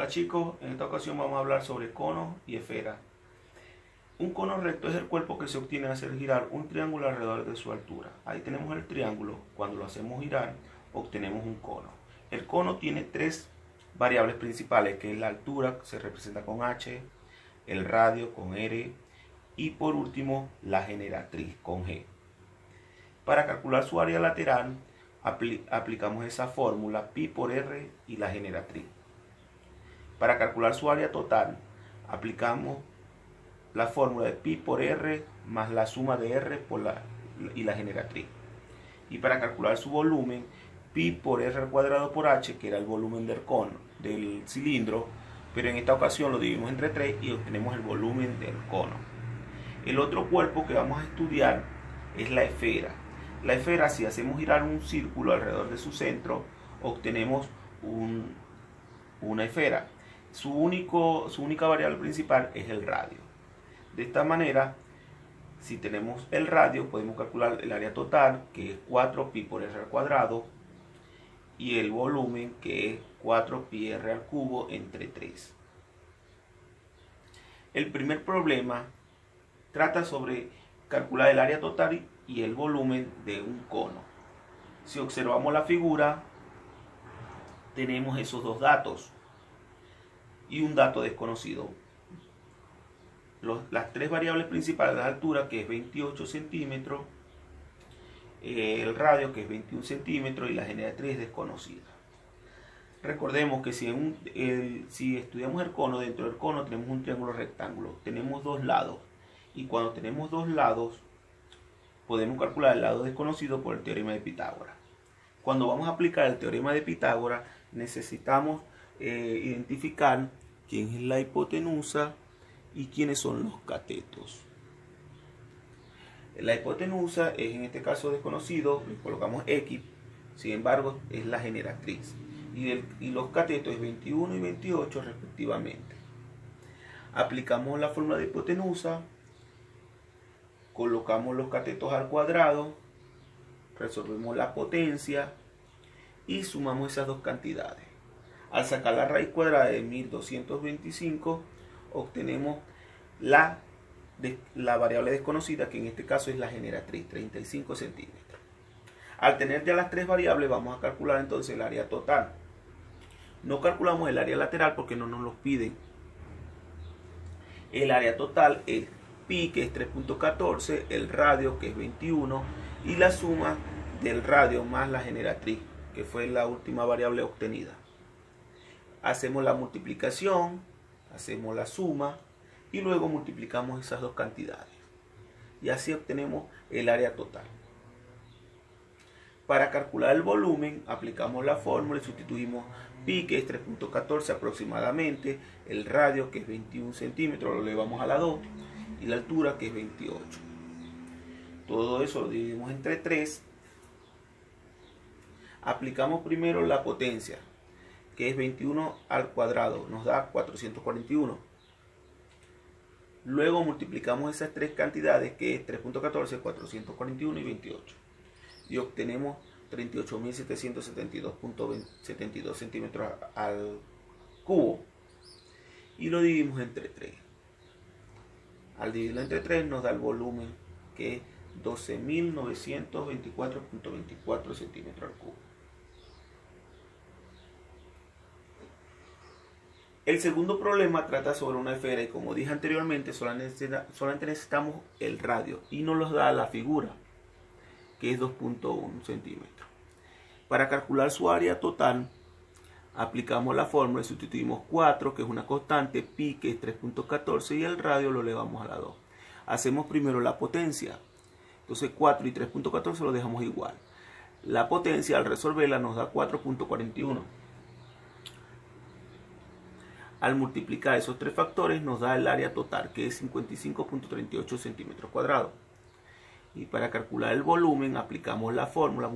Hola chicos, en esta ocasión vamos a hablar sobre conos y esferas. Un cono recto es el cuerpo que se obtiene al hacer girar un triángulo alrededor de su altura. Ahí tenemos el triángulo, cuando lo hacemos girar obtenemos un cono. El cono tiene tres variables principales, que es la altura, que se representa con H, el radio con R y por último la generatriz con G. Para calcular su área lateral aplicamos esa fórmula pi por R y la generatriz. Para calcular su área total, aplicamos la fórmula de pi por R más la suma de R y la generatriz. Y para calcular su volumen, pi por R al cuadrado por H, que era el volumen del cono, del cilindro, pero en esta ocasión lo dividimos entre 3 y obtenemos el volumen del cono. El otro cuerpo que vamos a estudiar es la esfera. La esfera, si hacemos girar un círculo alrededor de su centro, obtenemos una esfera. Su única variable principal es el radio. De esta manera, si tenemos el radio, podemos calcular el área total, que es 4 pi por r al cuadrado, y el volumen, que es 4 pi r al cubo entre 3. El primer problema trata sobre calcular el área total y el volumen de un cono. Si observamos la figura, tenemos esos dos datos y un dato desconocido. Las tres variables principales de la altura, que es 28 centímetros, el radio, que es 21 centímetros, y la generatriz desconocida. Recordemos que si estudiamos el cono, dentro del cono tenemos un triángulo rectángulo, tenemos dos lados, y cuando tenemos dos lados podemos calcular el lado desconocido por el teorema de Pitágoras. Cuando vamos a aplicar el teorema de Pitágoras, necesitamos identificar quién es la hipotenusa y quiénes son los catetos. La hipotenusa es en este caso desconocido, le colocamos X, sin embargo es la generatriz. Y los catetos es 21 y 28 respectivamente. Aplicamos la fórmula de hipotenusa, colocamos los catetos al cuadrado, resolvemos la potencia y sumamos esas dos cantidades. Al sacar la raíz cuadrada de 1225, obtenemos la variable desconocida, que en este caso es la generatriz, 35 centímetros. Al tener ya las tres variables, vamos a calcular entonces el área total. No calculamos el área lateral porque no nos lo piden. El área total es pi, que es 3.14, el radio, que es 21, y la suma del radio más la generatriz, que fue la última variable obtenida. Hacemos la multiplicación, hacemos la suma y luego multiplicamos esas dos cantidades. Y así obtenemos el área total. Para calcular el volumen, aplicamos la fórmula y sustituimos pi, que es 3.14 aproximadamente, el radio, que es 21 centímetros, lo elevamos a la 2, y la altura, que es 28. Todo eso lo dividimos entre 3. Aplicamos primero la potencia, que es 21 al cuadrado, nos da 441. Luego multiplicamos esas tres cantidades, que es 3.14, 441 y 28. Y obtenemos 38.772.72 centímetros al cubo. Y lo dividimos entre 3. Al dividirlo entre 3 nos da el volumen, que es 12.924.24 centímetros al cubo. El segundo problema trata sobre una esfera y, como dije anteriormente, solamente necesitamos el radio y nos los da la figura, que es 2.1 centímetros. Para calcular su área total, aplicamos la fórmula y sustituimos 4, que es una constante, pi, que es 3.14, y el radio lo elevamos a la 2. Hacemos primero la potencia. Entonces 4 y 3.14 lo dejamos igual. La potencia, al resolverla, nos da 4.41. Al multiplicar esos tres factores nos da el área total, que es 55.38 centímetros cuadrados. Y para calcular el volumen aplicamos la fórmula,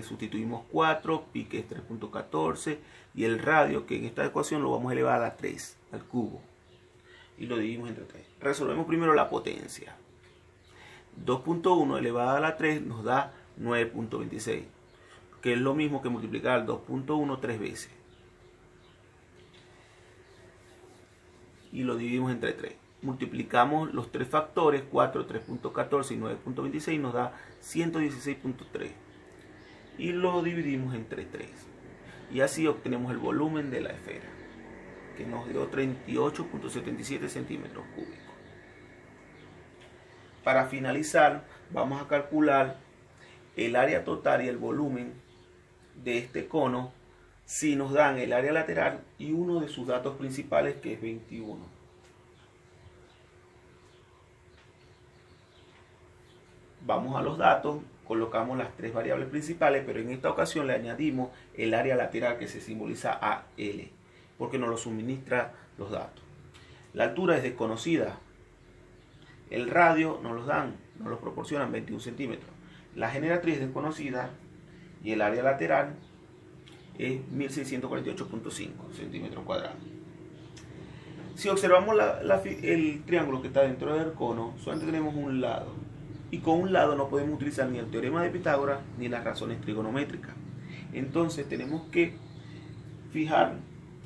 sustituimos 4, pi, que es 3.14, y el radio, que en esta ecuación lo vamos a elevar a la 3, al cubo. Y lo dividimos entre 3. Resolvemos primero la potencia. 2.1 elevada a la 3 nos da 9.26, que es lo mismo que multiplicar 2.1 3 veces. y lo dividimos entre 3. Multiplicamos los tres factores, 4, 3.14 y 9.26, nos da 116.3. Y lo dividimos entre 3. Y así obtenemos el volumen de la esfera, que nos dio 38.77 centímetros cúbicos. Para finalizar, vamos a calcular el área total y el volumen de este cono si nos dan el área lateral y uno de sus datos principales, que es 21. Vamos a los datos, colocamos las tres variables principales, pero en esta ocasión le añadimos el área lateral, que se simboliza AL, porque nos lo suministra los datos. La altura es desconocida. El radio nos los proporcionan 21 centímetros. La generatriz es desconocida y el área lateral es 1648.5 centímetros cuadrados. Si observamos el triángulo que está dentro del cono, solamente tenemos un lado. Y con un lado no podemos utilizar ni el teorema de Pitágoras ni las razones trigonométricas. Entonces tenemos que fijar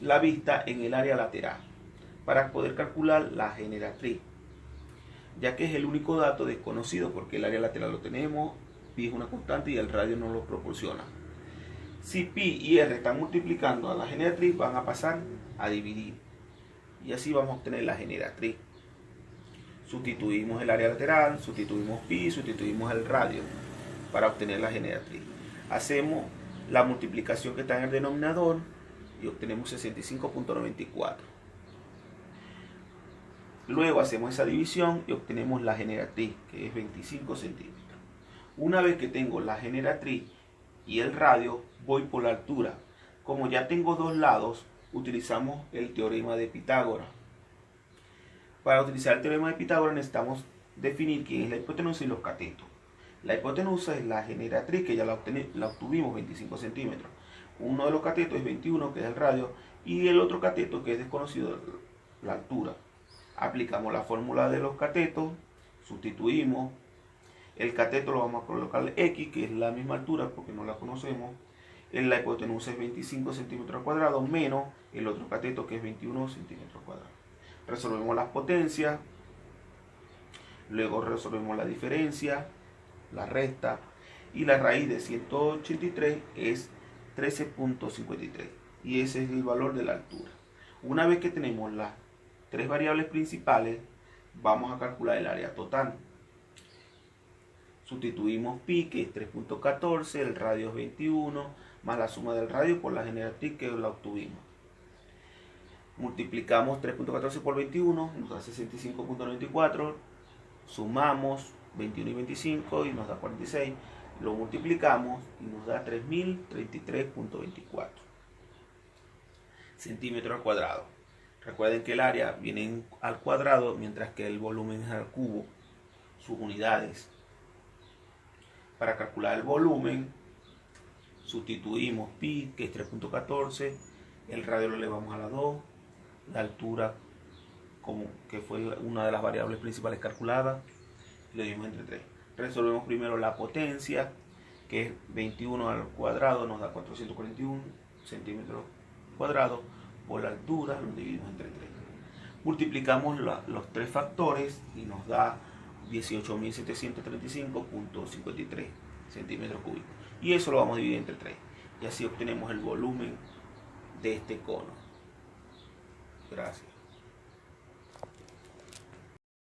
la vista en el área lateral para poder calcular la generatriz, ya que es el único dato desconocido, porque el área lateral lo tenemos, pi es una constante y el radio nos lo proporciona. Si pi y r están multiplicando a la generatriz, van a pasar a dividir y así vamos a obtener la generatriz. Sustituimos el área lateral, sustituimos pi, sustituimos el radio para obtener la generatriz. Hacemos la multiplicación que está en el denominador y obtenemos 65.94. Luego hacemos esa división y obtenemos la generatriz, que es 25 centímetros. Una vez que tengo la generatriz y el radio, voy por la altura. Como ya tengo dos lados, utilizamos el teorema de Pitágoras. Para utilizar el teorema de Pitágoras necesitamos definir quién es la hipotenusa y los catetos. La hipotenusa es la generatriz, que ya la obtuvimos, 25 centímetros. Uno de los catetos es 21, que es el radio, y el otro cateto, que es desconocido, la altura. Aplicamos la fórmula de los catetos, sustituimos. El cateto lo vamos a colocar X, que es la misma altura porque no la conocemos. La hipotenusa es 25 centímetros cuadrados menos el otro cateto, que es 21 centímetros cuadrados. Resolvemos las potencias, luego resolvemos la diferencia, la resta, y la raíz de 183 es 13.53, y ese es el valor de la altura. Una vez que tenemos las tres variables principales, vamos a calcular el área total. Sustituimos pi, que es 3.14, el radio es 21, más la suma del radio por la generatriz que la obtuvimos. Multiplicamos 3.14 por 21, nos da 65.94, sumamos 21 y 25 y nos da 46, lo multiplicamos y nos da 3033.24 centímetros al cuadrado. Recuerden que el área viene al cuadrado, mientras que el volumen es al cubo, sus unidades. Para calcular el volumen, sustituimos pi, que es 3.14, el radio lo elevamos a la 2, la altura, como que fue una de las variables principales calculadas, y lo dividimos entre 3. Resolvemos primero la potencia, que es 21 al cuadrado, nos da 441 centímetros cuadrados, por la altura lo dividimos entre 3. Multiplicamos los tres factores y nos da 18.735.53 centímetros cúbicos. Y eso lo vamos a dividir entre 3. Y así obtenemos el volumen de este cono. Gracias.